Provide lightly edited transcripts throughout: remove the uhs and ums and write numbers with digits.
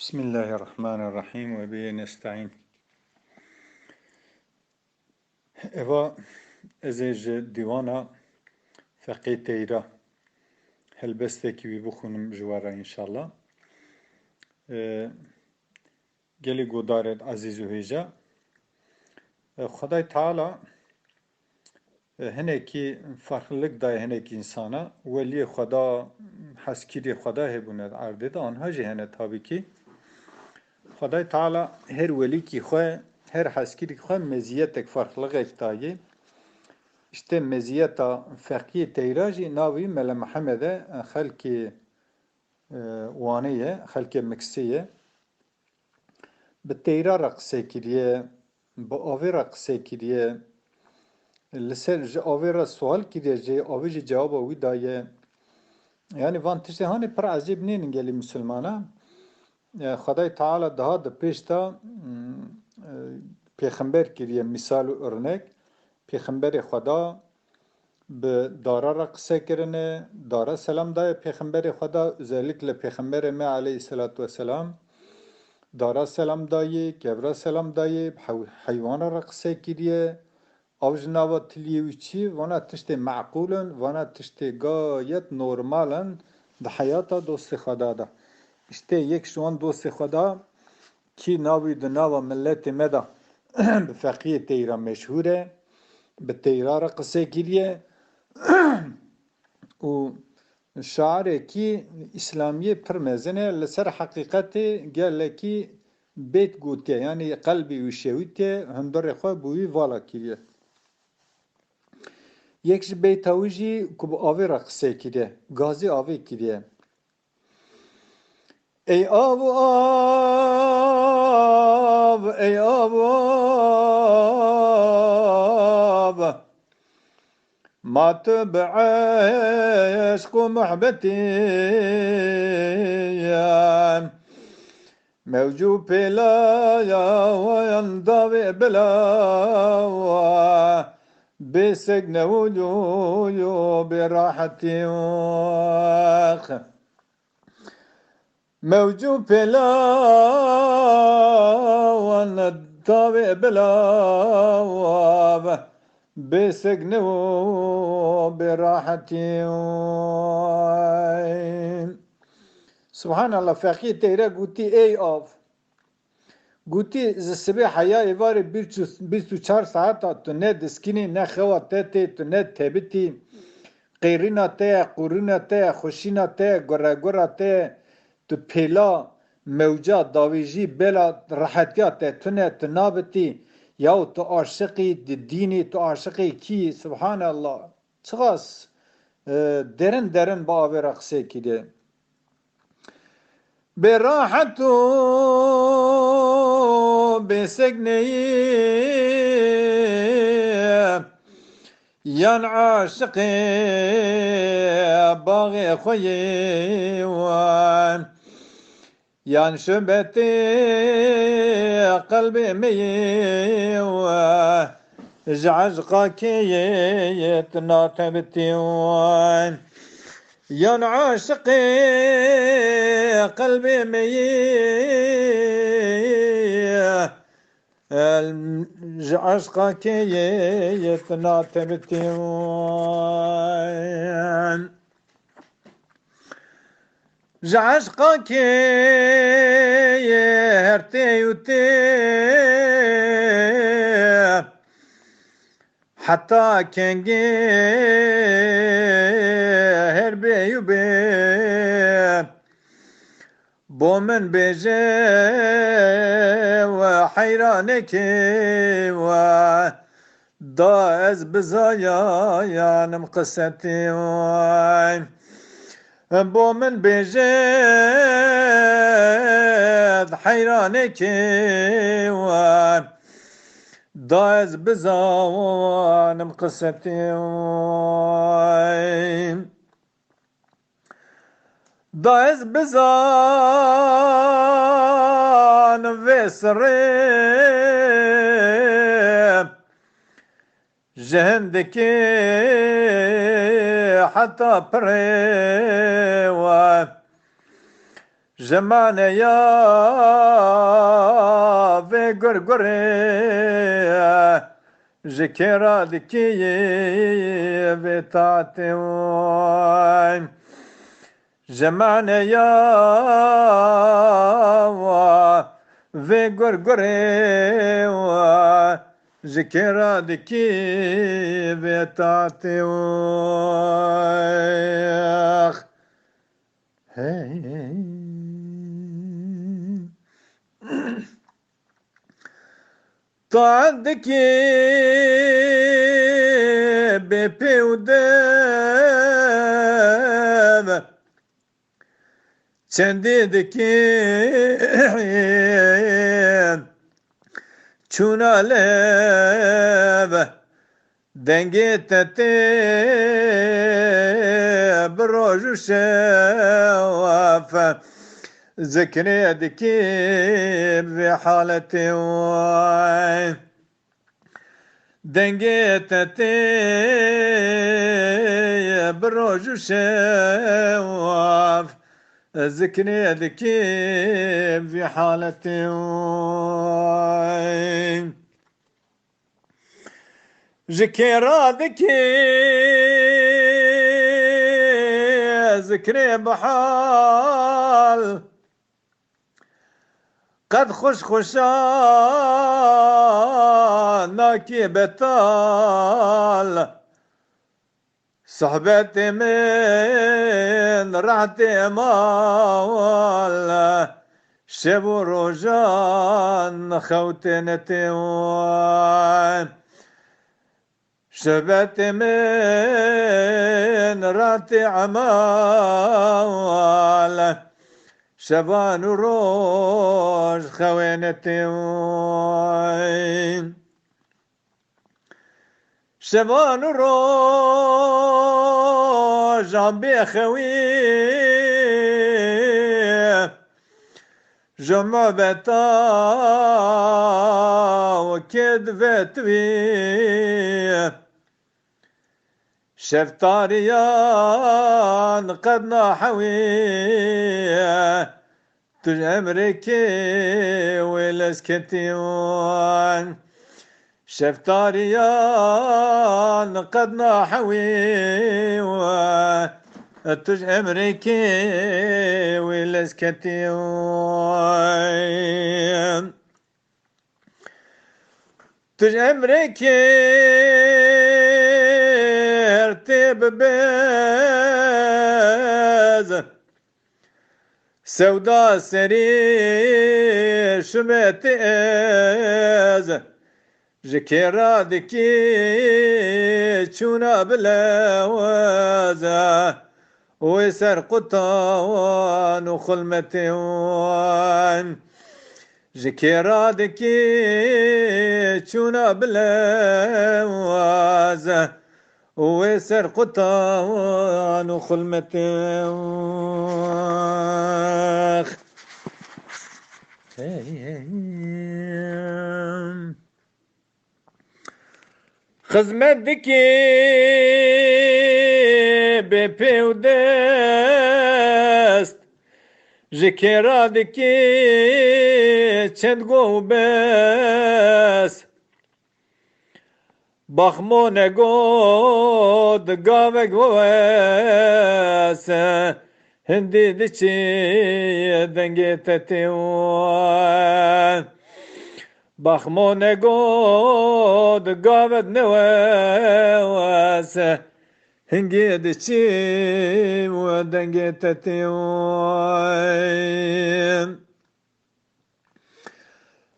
بسم الله الرحمن الرحيم وبه نستعين. اوا ازيج ديوانا فقه تيرا هلبستك بخونم جوارا ان شاء الله. گلی گودارد عزیز و هیجا خدای تعالی هنکی فرقلق دای هنک انسانا ولی خدا حسکیری خدا هبوند عرده دا آنها جهنه تابی کی خدای تعالی هر ولی کی خواه هر حسکیری خواه مزیتک فرقلق اکتایی işte meziyeta fekî teyrajî navî Mele Mehemed'e xelkê wanê ye, xelkê miksê ye. Bi teyra re qise kiriye, bi avê re qise kiriye, li ser ji avê re sual kiriye, jê avê jî cewaba wî daye. Yani van tiştê hanê pir ecêb nênin gelî Müslümana. Xwedayê Teala daha di pêş de pêxember kiriye misal û örnek. Pêxemberê Xweda به دارا را قصه کرنه دارا سلام دای پیغمبر خدا özellikle پیغمبر ما علیه الصلاة والسلام دارا سلام دایی کبرا سلام دایی حیوانا را قصه کریه او جناوا تلیویچی وانا تشت معقولن وانا تشت گایت نورمالن ده حیاتا دوست خدا ده işte یک شوان دوست خدا کی ناوی ده ناوا ملت مدا به فقیه تیرا مشهوره به تیرا را قصه کریه و شاعرێکی ئیسلامیە پڕ مەزنە لەسەر حەقیقەتێ گەلێکی بێت گوتێ یعنی قەلبی وشێویتێ هەندۆڕێ خۆ بووی ڤاڵا کiriye. Yek ji bêta wî jî ku bi avê re qise kiriye, gazî avê kiriye. Ey av û av, ey av û av, ما تو بعشق ومحبتي موجو بلا يا وينضوي بلا بسجن وجويو براحتي موجو بلا وينضوي بلا بسجن وبراحتي سبحان الله فقيه تيرا قوتي اي اوف قوتي زسبي حياة ايواري بيرتو 4 ساعات تو ند سكيني نخوا تاتي تو ند تبتي قيرينا تا قرونا تا خوشينا تا غرا غرا تا تو بيلا موجا داويجي بلا راحتيا تا تو ند تنابتي یا تو عاشقی دینی تو عاشقی کی سبحان الله چقاس derin derin با رقصه کیده به راحت و به سگنی یان عاشق باغ خوی وان یان شبتی قلبي مي وزعزقك يتناطبتي يا عاشقي قلبي مي زعزقك يتناطبتي عشقك هرتي وتي حتى كنجي هربي يبي بومن بيجي وحيرانك و داز بزايا يا نمقستي بو من بجد حيرانك وان داز بزاوان مقصتي داز بزان وسري جهندك حتى بريوان زمان يا في قرقري ذكرى ذكي بتاعتي زمان يا في قرقري ذكرى ذكي بتاعتي طعندك بيبي ودم چندیدك چونا لب دنگی تتی بروج شواف ذكري دكي بحالتي دنگيتتي بروج شواف ذكري دكي بحالتي ذكرى دكي ذكري بحال قد خشخشاناكي بطال صحبتي من رحتي مال شبو روجان خوتنتي شبتي من رحتي عمال شبان روج خوينتي شبان روج عم بيخوي جمع بتا وكذبت بي شفتاريان قد نحوي تج أمريكي والاسكتيون شفتاريان قد نحوي تج أمريكي والاسكتيون تج أمريكي ارتب بيز سودا سري شمت از جكرا دكي چونا بلاوزا ويسر قطان وخلمتوان جكرا دكي چونا بلاوزا ويسر قطان وخلمتوان خزمت دكي بيبي ودست جكرا دكي چند بس بخمون گود گاوگ وس هندي دچي دنگي تتيوان بخمون گود گاود نواس هنگي دچي ودنگي تتيوان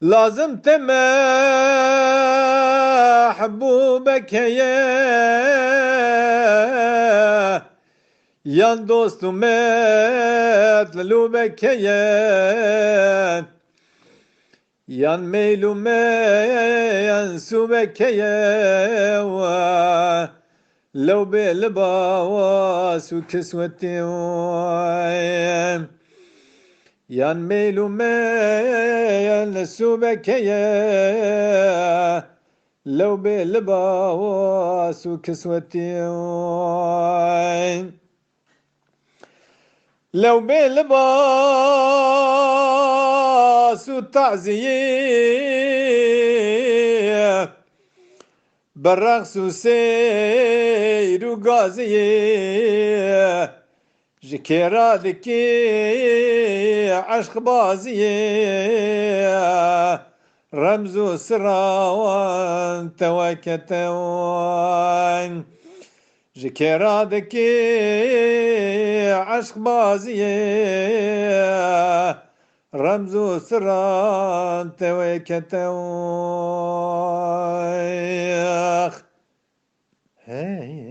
لازم تما حبوبك يا دوست مات للوبك يا ميلو ما ينسوبك لو بالباواس وكسوتي يا ميلو ما ينسوبك لو بالباواس وكسوتي لو بالباس والتعزية بالرقص وسير وقازية جكيرا ذكي عشق بازية رمز سراوان توكتوان جكيرا ذكي عشق بازية رمز سران توكتوان. Hey.